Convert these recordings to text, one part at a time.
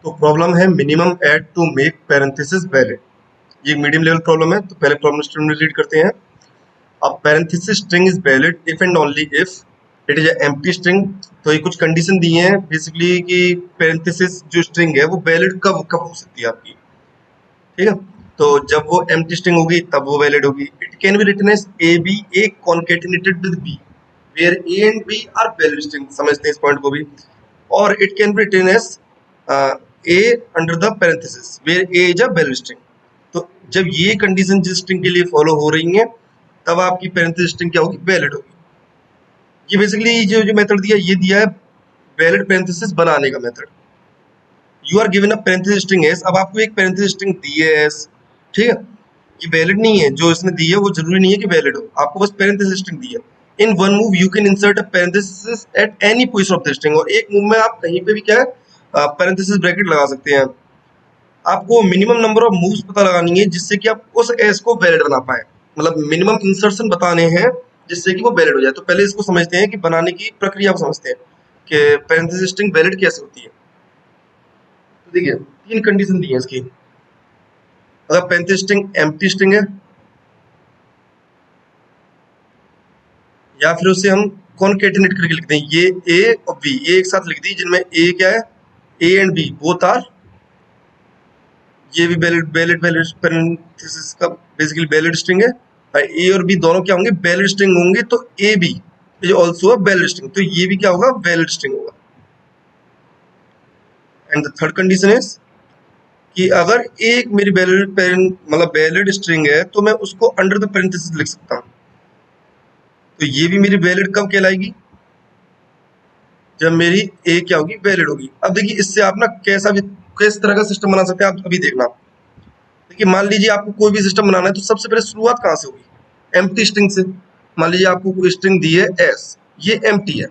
तो प्रॉब्लम है minimum add to make parenthesis valid. ये मीडियम लेवल प्रॉब्लम है, तो पहले प्रॉब्लम स्टेटमेंट रीड करते हैं। A parenthesis string is valid if and only if it is empty string. तो ये कुछ कंडीशन दी हैं बेसिकली कि पैरेंथेसिस जो स्ट्रिंग है वो वैलिड कब कब हो सकती है आपकी, ठीक है। तो जब वो एम्प्टी स्ट्रिंग होगी तब वो वैलिड होगी। It can be written as A B A concatenated with B where A and B are valid string. समझते हैं इस पॉइंट को भी। और it can be written as A under the parenthesis where A is a valid string. तो जब ये condition जिस स्ट्रिंग के लिए फॉलो हो रही है तब आपकी पैरेंथेसिस स्ट्रिंग क्या होगी, वैलिड होगी। ये बेसिकली जो जो मेथड दिया ये दिया है वैलिड पैरेंथेसिस बनाने का method. You are given a parenthesis string s, अब आपको एक पैरेंथेसिस स्ट्रिंग दी है एस, ठीक है। ये वैलिड नहीं है, जो इसने दी है वो जरूरी नहीं है कि वैलिड हो, आपको बस पैरेंथेसिस स्ट्रिंग दी है। In one move you can insert a parenthesis at any position of the string, और एक मूव में आप कहीं पे भी क्या है पैरेंथेसिस ब्रैकेट लगा सकते हैं। आपको मिनिमम नंबर ऑफ मूव्स पता लगानी है जिससे कि आप उस एस को वैलिड बना पाए, मतलब मिनिमम इंसर्शन बताने हैं जिससे कि वो वैलिड हो जाए। तो पहले इसको समझते हैं कि बनाने की प्रक्रिया को समझते हैं कि पैरेंथेसिस स्ट्रिंग वैलिड कैसे होती है। तो देखिए तीन कंडीशन दी है इसकी। अगर पैरेंथेसिस स्ट्रिंग एम्प्टी स्ट्रिंग है या फिर उसे हम कॉन्केटिनेट करके लिखते हैं, ये ए और बी ये एक साथ लिख दी जिनमें ए क्या है, A and B both are, ये भी वैलिड वैलिड वैलिड पैरेंथेसिस का बेसिकली वैलिड स्ट्रिंग है। ए और बी दोनों क्या होंगे, वैलिड स्ट्रिंग होंगे। तो A B is also a valid string, तो ये भी क्या होगा, वैलिड स्ट्रिंग होगा। And the third condition is कि अगर एक मेरी वैलिड मतलब वैलिड स्ट्रिंग है तो मैं उसको अंडर द पैरेंथेसिस लिख सकता हूँ। तो ये भी मेरी वैलिड कब कहलाएगी, जब मेरी ए क्या होगी, वैलिड होगी। अब देखिए इससे आप ना कैसा भी किस तरह का सिस्टम बना सकते हैं आप अभी देखना। देखिए मान लीजिए आपको कोई भी सिस्टम बनाना है तो सबसे पहले शुरुआत कहाँ से होगी, एम्प्टी स्ट्रिंग से। मान लीजिए आपको कोई स्ट्रिंग दी है एस, ये एम्प्टी है।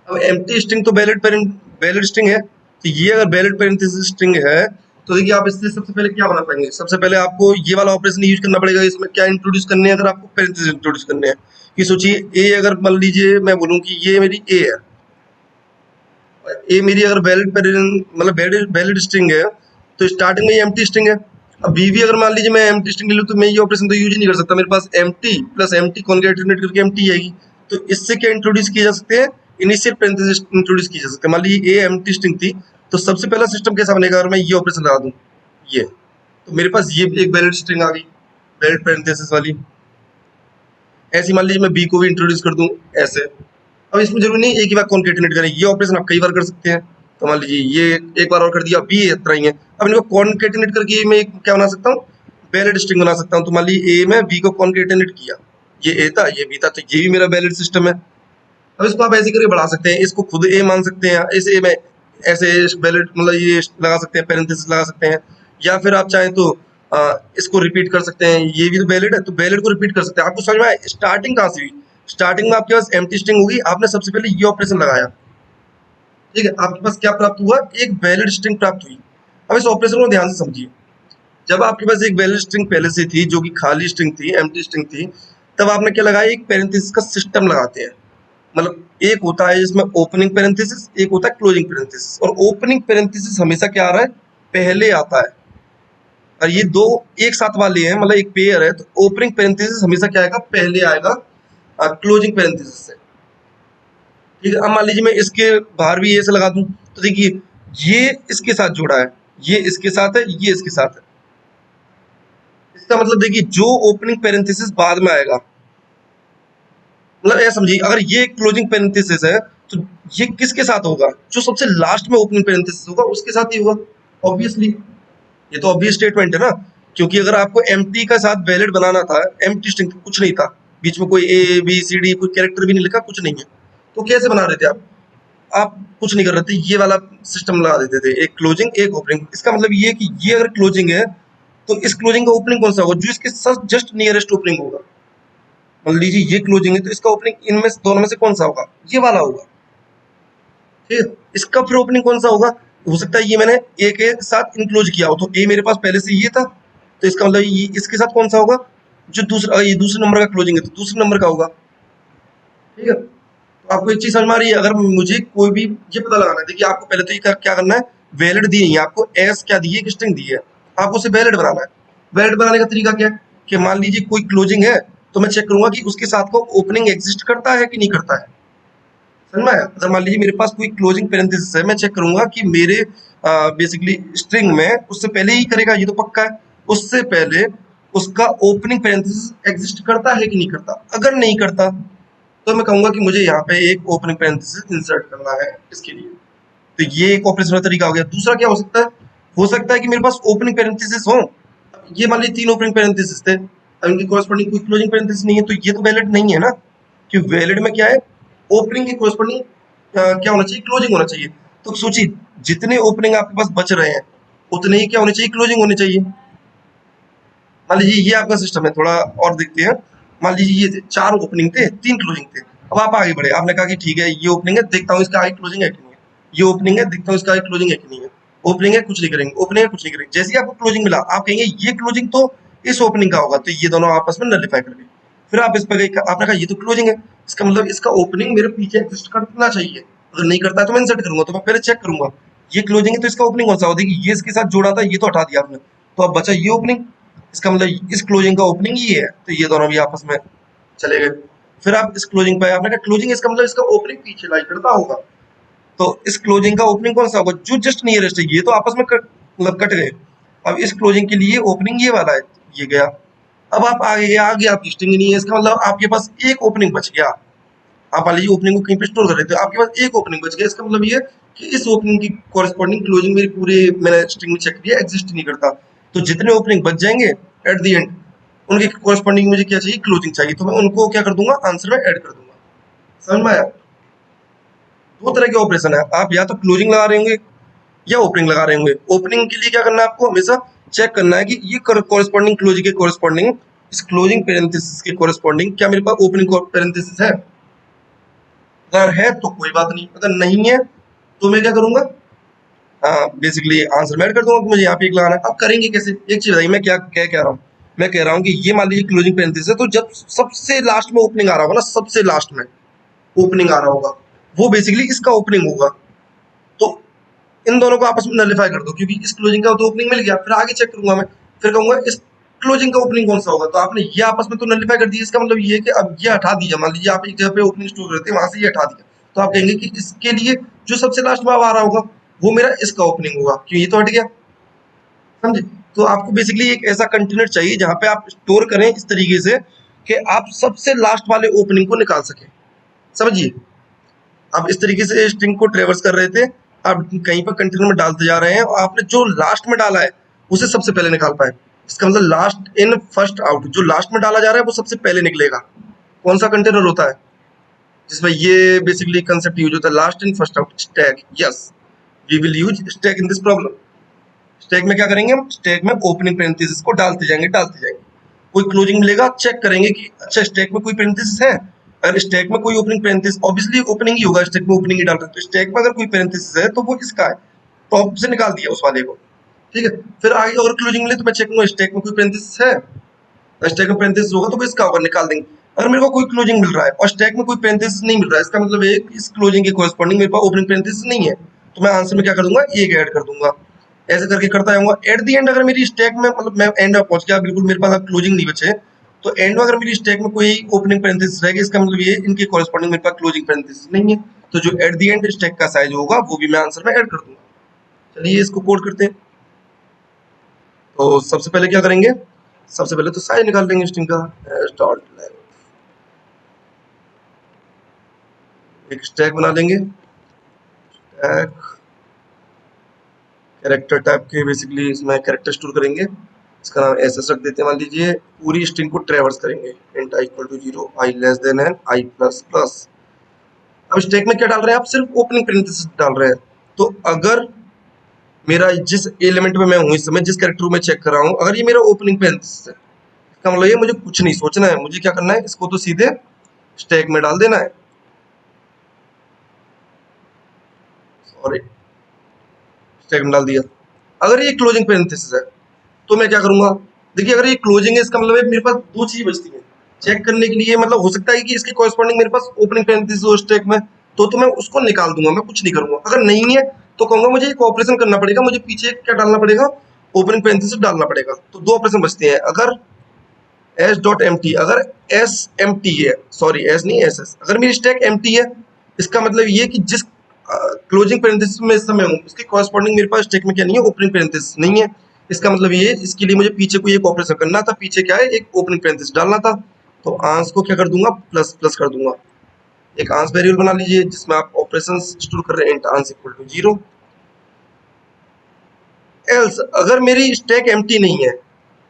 अब एम्प्टी स्ट्रिंग तो वैलिड स्ट्रिंग है, तो ये अगर वैलिड पैरेंथेसिस स्ट्रिंग है तो देखिए आप इससे सबसे पहले क्या बना पाएंगे, सबसे पहले आपको ये वाला ऑपरेशन यूज करना पड़ेगा। इसमें क्या इंट्रोड्यूस करने हैं, अगर आपको पैरेंथेसिस इंट्रोड्यूस करने हैं कि सोचिए ए, अगर मान लीजिए मैं बोलूँ कि ये मेरी ए है, ए मेरी अगर वैलिड मतलब वैलिड स्ट्रिंग है तो स्टार्टिंग में ये एम्प्टी स्ट्रिंग है। अब बी भी अगर मान लीजिए मैं एम्प्टी स्ट्रिंग ले लूँ तो मैं ये ऑपरेशन तो यूज ही नहीं कर सकता, मेरे पास एम्प्टी प्लस एम्प्टी कॉन्केटिनेट करके एम्प्टी आएगी। तो इससे क्या इंट्रोड्यूस किए जा सकते हैं, इनिशियल पैरेंथेसिस इंट्रोड्यूस की जा सकते हैं। मान लीजिए ए एम्प्टी स्ट्रिंग थी तो सबसे पहला सिस्टम कैसा बनेगा, अगर मैं ये ऑपरेशन लगा दूं ये, तो मेरे पास ये एक वैलिड स्ट्रिंग आ गई, वैलिड पैरेंथेसिस वाली। ऐसे मान लीजिए मैं बी को भी इंट्रोड्यूस कर दूं ऐसे। अब इसमें जरूरी नहीं एक ही बार कॉन्केटिनेट करें, ये ऑपरेशन आप कई बार कर सकते हैं। तो मान लीजिए ये एक बार और कर दिया, बी इतना ही है। अब इनको कॉन्केटिनेट करके मैं क्या बना सकता हूँ, वैलिड स्ट्रिंग बना सकता हूँ। तो मान लीजिए ए में बी को कॉन्केटिनेट किया, ये ए था ये बी था, तो ये भी मेरा वैलिड सिस्टम है। अब इसको आप ऐसे करके बढ़ा सकते हैं, इसको खुद ए मान सकते हैं, इस ए में ऐसे वैलिड मतलब ये लगा सकते हैं, पैरेंथेसिस लगा सकते हैं। या फिर आप चाहें तो इसको रिपीट कर सकते हैं, ये भी तो वैलिड है तो वैलिड को रिपीट कर सकते हैं। आपको समझ में आया स्टार्टिंग कहाँ से हुई, स्टार्टिंग में आपके पास एम्प्टी स्ट्रिंग होगी, आपने सबसे पहले ये ऑपरेशन लगाया, ठीक है, आपके पास क्या प्राप्त हुआ, एक वैलिड स्ट्रिंग प्राप्त हुई। अब इस ऑपरेशन को ध्यान से समझिए। जब आपके पास एक वैलिड स्ट्रिंग पहले से थी जो कि खाली स्ट्रिंग थी, एम्प्टी स्ट्रिंग थी, तब आपने क्या लगाया, एक पैरेंथेसिस का सिस्टम लगाते हैं। मतलब एक होता है जिसमें ओपनिंग पैरेंथेसिस, एक होता है क्लोजिंग पैरेंथेसिस। और ओपनिंग पैरेंथेसिस हमेशा क्या आ रहा है, पहले आता है। और ये दो एक साथ वाले हैं, मतलब एक पेयर है, तो ओपनिंग पैरेंथेसिस हमेशा क्या आएगा, पहले आएगा क्लोजिंग पैरेंथेसिस से, ठीक है। अब मान लीजिए मैं इसके बाहर भी ये से लगा दूं, तो देखिए ये इसके साथ जुड़ा है, ये इसके साथ है, ये इसके साथ है। इसका मतलब देखिए जो ओपनिंग पैरेंथेसिस बाद में आएगा, मतलब ऐसा समझिए अगर ये क्लोजिंग पैरेंथेसिस है तो ये किसके साथ होगा, जो सबसे लास्ट में ओपनिंग पैरेंथेसिस होगा उसके साथ ही होगा, ऑब्वियसली। ये तो ऑब्वियस स्टेटमेंट है ना, क्योंकि अगर आपको एम्प्टी का साथ वैलिड बनाना था, एम्प्टी स्ट्रिंग कुछ नहीं था, बीच में कोई ए बी सी डी कोई कैरेक्टर भी नहीं लिखा, कुछ नहीं है, तो कैसे बना रहे थे आप कुछ नहीं कर रहे थे, ये वाला सिस्टम लगा देते थे, एक क्लोजिंग एक ओपनिंग। इसका मतलब ये कि ये अगर क्लोजिंग है तो इस क्लोजिंग का ओपनिंग कौन सा होगा, जो इसके साथ जस्ट नियरेस्ट ओपनिंग होगा। मान लीजिए ये क्लोजिंग है तो इसका ओपनिंग इनमें दोनों में से कौन सा होगा, ये वाला होगा, ठीक है। इसका फिर ओपनिंग कौन सा होगा, हो सकता है ये मैंने ए के साथ इनक्लोज किया हो, तो ए मेरे पास पहले से ये था, तो इसका मतलब ये इसके साथ कौन सा होगा, जो दूसरा ये दूसरे नंबर का क्लोजिंग है तो दूसरे नंबर का होगा, ठीक है। तो आपको एक चीज समझ में आ रही है, अगर मुझे कोई भी ये पता लगाना है, देखिए आपको पहले तो ये क्या करना है, वैलिड दी नहीं है आपको, एस क्या दी है, एक स्ट्रिंग दी है, आपको उसे वैलिड बनाना है। वैलिड बनाने का तरीका क्या है कि मान लीजिए कोई क्लोजिंग है तो मैं चेक करूंगा कि उसके साथ को ओपनिंग एग्जिस्ट करता है कि नहीं करता है। समझ में आया? अगर मान लीजिए मेरे पास कोई क्लोजिंग पैरेंथेसिस है, मैं चेक करूंगा कि मेरे बेसिकली स्ट्रिंग में उससे पहले ही करेगा, ये तो पक्का है, उससे पहले उसका ओपनिंग पैरेंथेसिस एग्जिस्ट करता है कि नहीं करता। अगर नहीं करता तो मैं कहूंगा कि मुझे यहाँ पे एक ओपनिंग पैरेंथेसिस इंसर्ट करना है इसके लिए। तो ये एक ऑपरेशनल तरीका हो गया। दूसरा क्या हो सकता है कि मेरे पास ओपनिंग पैरेंथेसिस हो, ये मान लीजिए 3 ओपनिंग पैरेंथेसिस थे, अब इनकी कॉरेस्पॉन्डिंग कोई क्लोजिंग पैरेंथेसिस नहीं है, तो ये तो वैलिड नहीं है ना, कि वैलिड में क्या है, ओपनिंग के कॉरेस्पॉन्डिंग क्या होना चाहिए, क्लोजिंग होना चाहिए। तो सोचिए जितने ओपनिंग आपके पास बच रहे हैं उतने ही क्या होने चाहिए, क्लोजिंग होने चाहिए। मान लीजिए ये आपका सिस्टम है, थोड़ा और देखते हैं। मान लीजिए ये 4 ओपनिंग थे, 3 क्लोजिंग थे। अब आप आगे बढ़े, आपने कहा कि ठीक है ये ओपनिंग है, देखता हूँ इसका आगे क्लोजिंग है कि नहीं है, ये ओपनिंग है, देखता हूँ इसका आगे क्लोजिंग है कि नहीं है, ओपनिंग है कुछ नहीं करेंगे, ओपनिंग है कुछ नहीं करेंगे। जैसे ही आपको क्लोजिंग मिला आप कहेंगे ये क्लोजिंग तो इस ओपनिंग का होगा, तो ये दोनों आपस में नलिफाई कर गए। फिर आप इस पर गए, आपने कहा ये तो क्लोजिंग है, इसका मतलब इसका ओपनिंग मेरे पीछे एग्जिस्ट करना चाहिए, अगर नहीं करता है तो मैं इंसर्ट करूंगा। तो मैं पहले चेक करूंगा ये क्लोजिंग है तो इसका ओपनिंग कौन सा होगा, ये इसके साथ जोड़ा था, ये तो हटा दिया आपने, तो अब बचा ये ओपनिंग, इसका मतलब इस क्लोजिंग का ओपनिंग ये है, तो ये दोनों भी आपस में चले गए। फिर आप इस क्लोजिंग पे, आपने कहा क्लोजिंग इसका मतलब इसका ओपनिंग पीछे लाई करता होगा, तो इस क्लोजिंग का ओपनिंग कौन सा होगा, जो जस्ट नियरेस्ट है, ये तो आपस में मतलब कट गए। अब इस क्लोजिंग के लिए ओपनिंग ये वाला है, ये गया। अब आप आगे गए, आगे आपकी स्ट्रिंग नहीं है, इसका मतलब आपके पास एक ओपनिंग बच गया। आप मान लीजिए ओपनिंग को कहीं पे स्टोर कर रहे थे, आपके पास एक ओपनिंग बच गया, इसका मतलब ये कि इस ओपनिंग की कॉरेस्पॉन्डिंग क्लोजिंग मेरी पूरे मैंने स्ट्रिंग में चेक किया एग्जिस्ट नहीं करता। तो जितने ओपनिंग बच जाएंगे एट द एंड उनके कॉरेस्पॉन्डिंग मुझे क्या चाहिए, क्लोजिंग चाहिए, तो मैं उनको क्या कर दूंगा, आंसर में ऐड कर दूंगा। समझ में आया? दो तरह के ऑपरेशन है, आप या तो क्लोजिंग लगा रहे होंगे या ओपनिंग लगा रहे होंगे। ओपनिंग के लिए क्या करना है, आपको हमेशा चेक करना है कि ये कॉरेस्पॉन्डिंग क्लोजिंग के कॉरेस्पॉन्डिंग इस क्लोजिंग पेरेंथेसिस के कॉरेस्पॉन्डिंग क्या मेरे पास ओपनिंग पेरेंथेसिस है। अगर है तो कोई बात नहीं, अगर नहीं है तो मैं क्या करूंगा, बेसिकली आंसर में ऐड कर दूंगा कि मुझे यहाँ पे एक लगाना है। अब करेंगे कैसे, एक चीज बताइए, मैं क्या कह रहा हूँ, मैं कह रहा हूँ कि ये मान लीजिए क्लोजिंग पेरेंथेसिस है, तो जब सबसे लास्ट में ओपनिंग आ रहा होगा ना, सबसे लास्ट में ओपनिंग आ रहा होगा वो बेसिकली इसका ओपनिंग होगा। तो इन दोनों को आपस में नलिफाई कर दो, क्योंकि इस क्लोजिंग का तो ओपनिंग मिल गया। फिर आगे चेक करूंगा मैं, फिर कहूंगा इस क्लोजिंग का ओपनिंग कौन सा होगा, तो आपने ये आपस में तो नलिफाई कर दिया, इसका मतलब ये है कि अब ये हटा दिया। मान लीजिए आप एक जगह पे ओपनिंग स्टोर करते हैं, वहां से ये हटा दिया, तो आप कहेंगे कि इसके लिए जो सबसे लास्ट में आ रहा होगा वो मेरा इसका ओपनिंग होगा, क्यों, ये तो हट गया। समझे? तो आपको बेसिकली एक ऐसा कंटेनर चाहिए जहां पे आप स्टोर करें इस तरीके से कि आप सबसे लास्ट वाले ओपनिंग को निकाल सकें। समझिए, आप इस तरीके से स्ट्रिंग को ट्रेवर्स कर रहे थे, आप कहीं पर कंटेनर में डालते जा रहे हैं और आपने जो लास्ट में डाला है उसे सबसे पहले निकाल पाए। इसका मतलब लास्ट इन फर्स्ट आउट, जो लास्ट में डाला जा रहा है वो सबसे पहले निकलेगा। कौन सा कंटेनर होता है जिसमें ये बेसिकली कंसेप्ट यूज होता है, last in first out, stack. Yes, we will use stack in this problem. Stack में क्या करेंगे हम, स्टैक में ओपनिंग पैरेंथेसिस को डालते जाएंगे डालते जाएंगे, कोई क्लोजिंग मिलेगा चेक करेंगे कि अच्छा स्टैक में कोई पैरेंथेसिस है। अगर स्टैक में कोई ओपनिंग पैरेंथेसिस, ऑब्वियसली ओपनिंग ही होगा, स्टैक में ओपनिंग ही डाल रहे हैं, तो स्टैक में अगर कोई पैरेंथेसिस है तो वो इसका है, टॉप से निकाल दिया उस वाले को। ठीक है, फिर आगे अगर क्लोजिंग मिले तो मैं चेक करूंगा स्टैक में कोई पैरेंथेसिस है, स्टैक में पैरेंथेसिस होगा तो वो इसका होगा, निकाल देंगे। अगर मेरे को कोई क्लोजिंग मिल रहा है और स्टैक में कोई पैरेंथेसिस नहीं मिल रहा है, इसका मतलब है कि इस क्लोजिंग के कॉरेस्पॉन्डिंग मेरे पास ओपनिंग पैरेंथेसिस नहीं है, तो मैं आंसर में क्या कर दूंगा, एक ऐड कर दूंगा। ऐसे करके करता जाऊंगा। एट द एंड अगर मेरी स्टैक में, मतलब मैं एंड में पहुंच गया बिल्कुल, मेरे पास अब क्लोजिंग नहीं बचे, तो एंड में अगर मेरी स्टैक में कोई ओपनिंग पैरेंथेसिस रहेगी, इसका मतलब ये इनके कॉरेस्पॉन्डिंग मेरे पास क्लोजिंग पैरेंथेसिस नहीं है, तो जो एट द एंड स्टैक का साइज होगा वो भी मैं आंसर में ऐड कर दूंगा। चलिए इसको कोड करते हैं। तो सबसे पहले क्या करेंगे, सबसे पहले तो साइज निकाल लेंगे स्ट्रिंग का, डॉट एक स्टैक बना लेंगे, स्टैक कैरेक्टर टाइप के, बेसिकली इसमें कैरेक्टर स्टोर करेंगे, इसका नाम एस रख देते हैं। मान लीजिए पूरी स्ट्रिंग को ट्रेवर्स करेंगे, int i equal to 0, i less than n i plus plus. अब स्टैक में क्या डाल रहे हैं आप, सिर्फ ओपनिंग पैरेंथेसिस डाल रहे हैं। तो अगर मेरा जिस एलिमेंट में मैं हूं इस समय, जिस कैरेक्टर में चेक कर रहा हूं, अगर ये मेरा ओपनिंग पैरेंथेसिस है, इसका मतलब ये मुझे कुछ नहीं सोचना है, मुझे क्या करना है, इसको तो सीधे स्टैक में डाल देना है। सॉरी, स्टैक में डाल दिया। अगर ये क्लोजिंग पैरेंथेसिस है तो मैं क्या करूंगा, देखिए अगर ये क्लोजिंग है इसका मतलब मेरे पास दो चीज बचती है चेक करने के लिए। मतलब हो सकता है कि इसके कॉरेस्पॉन्डिंग मेरे पास ओपनिंग पैरेंथेसिस हो स्टैक में, तो मैं उसको निकाल दूंगा, मैं कुछ नहीं करूंगा। अगर नहीं है तो कहूंगा मुझे एक ऑपरेशन करना पड़ेगा, मुझे पीछे क्या डालना पड़ेगा, ओपनिंग पैरेंथेसिस डालना पड़ेगा। तो दो ऑपरेशन बचते हैं। अगर एस डॉट एम टी, अगर एस एम टी है, सॉरी एस नहीं एस एस, अगर मेरी स्टैक एम टी है, इसका मतलब ये कि जिस क्लोजिंग पैरेंथेसिस में इस समय हूँ उसके कॉरस्पॉन्डिंग मेरे पास स्टैक में क्या नहीं है, ओपनिंग पैरेंथेसिस नहीं है। इसका मतलब ये, इसके लिए मुझे पीछे कोई एक ऑपरेशन करना था, पीछे क्या है, एक ओपनिंग पैरेंथेसिस डालना था। तो आंस को क्या कर दूंगा, प्लस प्लस कर दूंगा। एक आंस वेरिएबल बना लीजिए जिसमें आप ऑपरेशन स्टोर कर रहे हैं, इंट आंस इक्वल टू 0। एल्स, अगर मेरी स्टैक एम्प्टी नहीं है,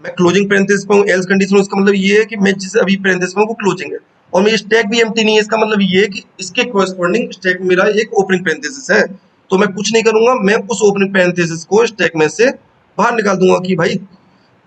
मैं क्लोजिंग पैरेंथेसिस पे हूँ, एल्स कंडीशन, उसका मतलब ये है कि मैं जिस अभी पैरेंथेसिस में हूँ वो क्लोजिंग है, और मेरी स्टैक भी एम्प्टी नहीं है, इसका मतलब ये है कि इसके कोरस्पॉन्डिंग स्टैक मेरा एक ओपनिंग पैरेंथेसिस है। तो मैं कुछ नहीं करूंगा, मैं उस ओपनिंग पैरेंथेसिस को स्टैक में से बाहर निकाल दूंगा कि भाई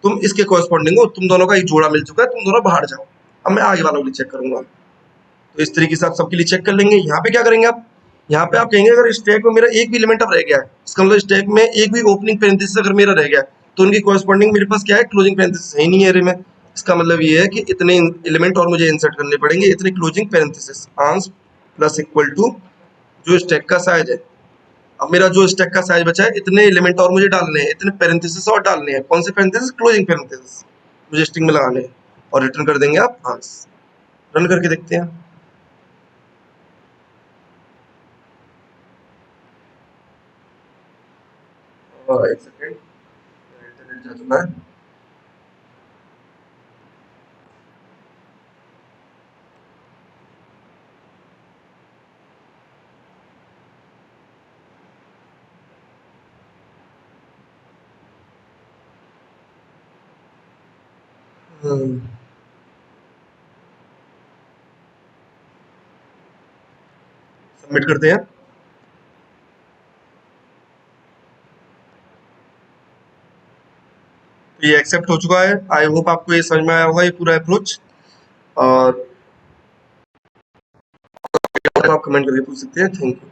तुम इसके कोरस्पॉन्डिंग हो, तुम दोनों का एक जोड़ा मिल चुका है, तुम दोनों बाहर जाओ। अब मैं आगे वालों के लिए चेक करूंगा। तो इस तरीके से आप सबके लिए चेक कर लेंगे। यहाँ पे क्या करेंगे आप, यहाँ पे आप कहेंगे अगर स्टैक में मेरा एक भी एलिमेंट अब रह गया है, इसका मतलब स्टैक में एक भी ओपनिंग पैरेंथेसिस अगर मेरा रह गया है, तो उनकी कॉरस्पॉन्डिंग मेरे पास क्या है, क्लोजिंग पैरेंथेसिस है ही नहीं है अरे में। इसका मतलब ये है कि इतने एलिमेंट और मुझे इंसर्ट करने पड़ेंगे, इतने closing parenthesis, ans plus equal to जो स्टैक का साइज है। अब मेरा जो स्टैक का साइज बचा है, इतने एलिमेंट और मुझे डालने हैं, इतने पैरेंथेसिस और डालने हैं। कौन से पैरेंथेसिस, क्लोजिंग पैरेंथेसिस मुझे स्ट्रिंग में लगाने हैं, और रिटर्न कर देंगे आप आंस। रन करके देखते हैं। एक सेकेंड, इंटरनेट जा चुका है। सबमिट करते हैं। तो ये एक्सेप्ट हो चुका है। आई होप आपको ये समझ में आया होगा ये पूरा अप्रोच। और आप कमेंट करके पूछ सकते हैं। Thank you.